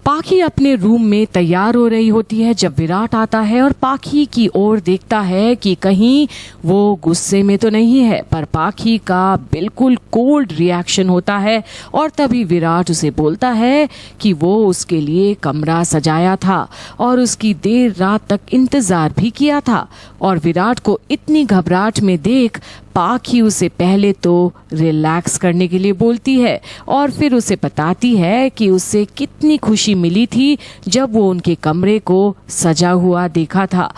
पाखी अपने रूम में तैयार हो रही होती है जब विराट आता है और पाखी की ओर देखता है कि कहीं वो गुस्से में तो नहीं है, पर पाखी का बिल्कुल कोल्ड रिएक्शन होता है और तभी विराट उसे बोलता है कि वो उसके लिए कमरा सजाया था और उसकी देर रात तक इंतजार भी किया था। और विराट को इतनी घबराहट में देख पाखी उसे पहले तो रिलैक्स करने के लिए बोलती है और फिर उसे बताती है कि उसे कितनी खुशी मिली थी जब वो उनके कमरे को सजा हुआ देखा था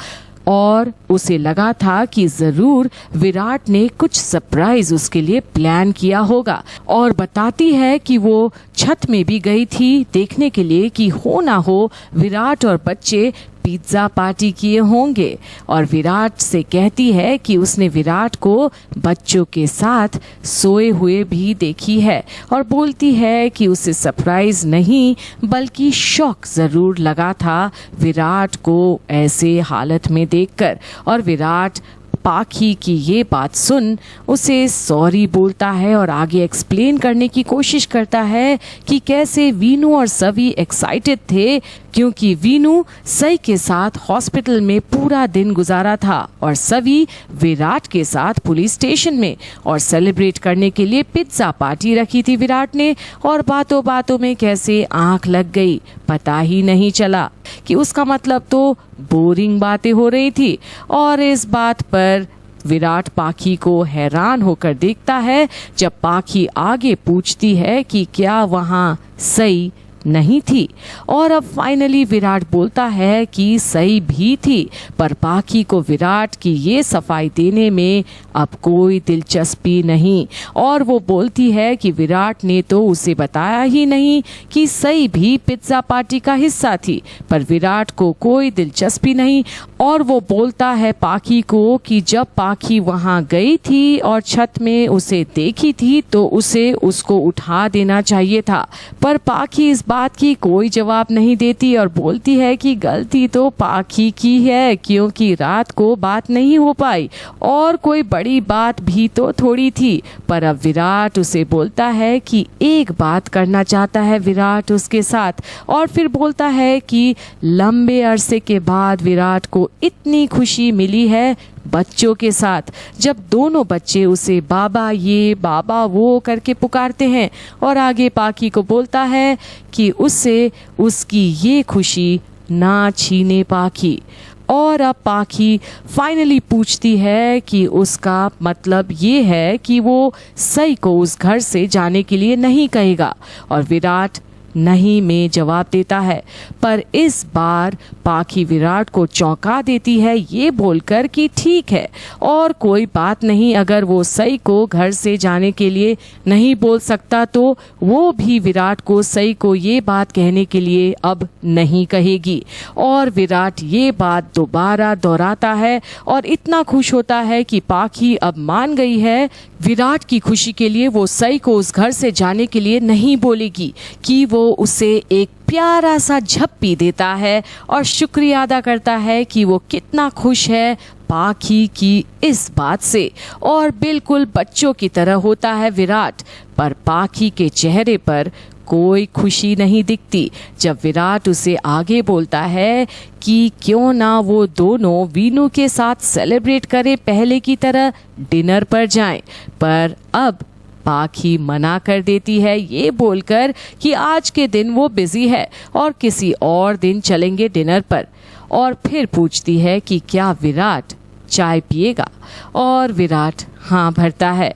और उसे लगा था कि जरूर विराट ने कुछ सरप्राइज उसके लिए प्लान किया होगा। और बताती है कि वो छत में भी गई थी देखने के लिए कि हो ना हो विराट और बच्चे पिज्जा पार्टी किए होंगे। और विराट से कहती है कि उसने विराट को बच्चों के साथ सोए हुए भी देखी है और बोलती है कि उसे सरप्राइज नहीं बल्कि शॉक जरूर लगा था विराट को ऐसे हालत में देखकर। और विराट पाखी की ये बात सुन उसे सॉरी बोलता है और आगे एक्सप्लेन करने की कोशिश करता है कि कैसे वीनू और सवी एक्साइटेड थे क्योंकि वीनू सई के साथ हॉस्पिटल में पूरा दिन गुजारा था और सवी विराट के साथ पुलिस स्टेशन में, और सेलिब्रेट करने के लिए पिज्जा पार्टी रखी थी विराट ने। और बातों बातों में कैसे आंख लग गई पता ही नहीं चला कि उसका मतलब तो बोरिंग बातें हो रही थी। और इस बात पर विराट पाखी को हैरान होकर देखता है जब पाखी आगे पूछती है कि क्या वहां सई नहीं थी। और अब फाइनली विराट बोलता है कि सही भी थी, पर पाखी को विराट की ये सफाई देने में अब कोई दिलचस्पी नहीं। और वो बोलती है कि विराट ने तो उसे बताया ही नहीं कि सही भी पिज्जा पार्टी का हिस्सा थी, पर विराट को कोई दिलचस्पी नहीं। और वो बोलता है पाखी को कि जब पाखी वहां गई थी और छत में उसे देखी थी तो उसे उसको उठा देना चाहिए था, पर पाखी इस बात की कोई जवाब नहीं देती और बोलती है कि गलती तो पाखी की है क्योंकि रात को बात नहीं हो पाई और कोई बड़ी बात भी तो थोड़ी थी। पर अब विराट उसे बोलता है कि एक बात करना चाहता है विराट उसके साथ, और फिर बोलता है कि लंबे अरसे के बाद विराट को इतनी खुशी मिली है बच्चों के साथ जब दोनों बच्चे उसे बाबा ये बाबा वो करके पुकारते हैं। और आगे पाखी को बोलता है कि उससे उसकी ये खुशी ना छीने पाखी। और अब पाखी फाइनली पूछती है कि उसका मतलब ये है कि वो सई को उस घर से जाने के लिए नहीं कहेगा, और विराट नहीं में जवाब देता है। पर इस बार पाखी विराट को चौंका देती है ये बोलकर कि ठीक है और कोई बात नहीं, अगर वो सई को घर से जाने के लिए नहीं बोल सकता तो वो भी विराट को सई को ये बात कहने के लिए अब नहीं कहेगी। और विराट ये बात दोबारा दोहराता है और इतना खुश होता है कि पाखी अब मान गई है विराट की खुशी के लिए वो सई को उस घर से जाने के लिए नहीं बोलेगी, कि वो उसे एक प्यारा सा झप्पी देता है और शुक्रिया अदा करता है कि वो कितना खुश है पाखी की इस बात से। और बिल्कुल बच्चों की तरह होता है विराट, पर पाखी के चेहरे पर कोई खुशी नहीं दिखती जब विराट उसे आगे बोलता है कि क्यों ना वो दोनों वीनू के साथ सेलिब्रेट करे पहले की तरह डिनर पर जाएं। पर अब पाखी मना कर देती है ये बोलकर कि आज के दिन वो बिजी है और किसी और दिन चलेंगे डिनर पर। और फिर पूछती है कि क्या विराट चाय पिएगा, और विराट हाँ भरता है।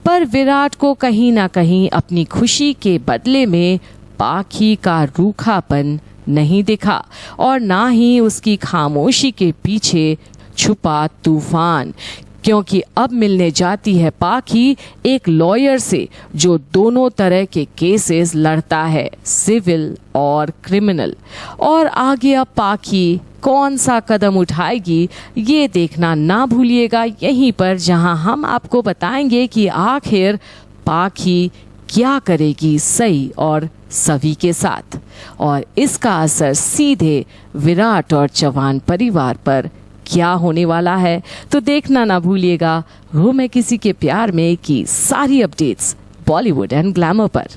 पर विराट को कहीं ना कहीं अपनी खुशी के बदले में पाखी का रूखापन नहीं दिखा और ना ही उसकी खामोशी के पीछे छुपा तूफान, क्योंकि अब मिलने जाती है पाखी एक लॉयर से जो दोनों तरह के केसेस लड़ता है, सिविल और क्रिमिनल। और आगे अब पाखी कौन सा कदम उठाएगी ये देखना ना भूलिएगा यहीं पर, जहां हम आपको बताएंगे कि आखिर पाखी क्या करेगी सई और सवी के साथ और इसका असर सीधे विराट और चौहान परिवार पर क्या होने वाला है। तो देखना ना भूलिएगा हूँ मैं किसी के प्यार में की सारी अपडेट्स बॉलीवुड एंड ग्लैमर पर।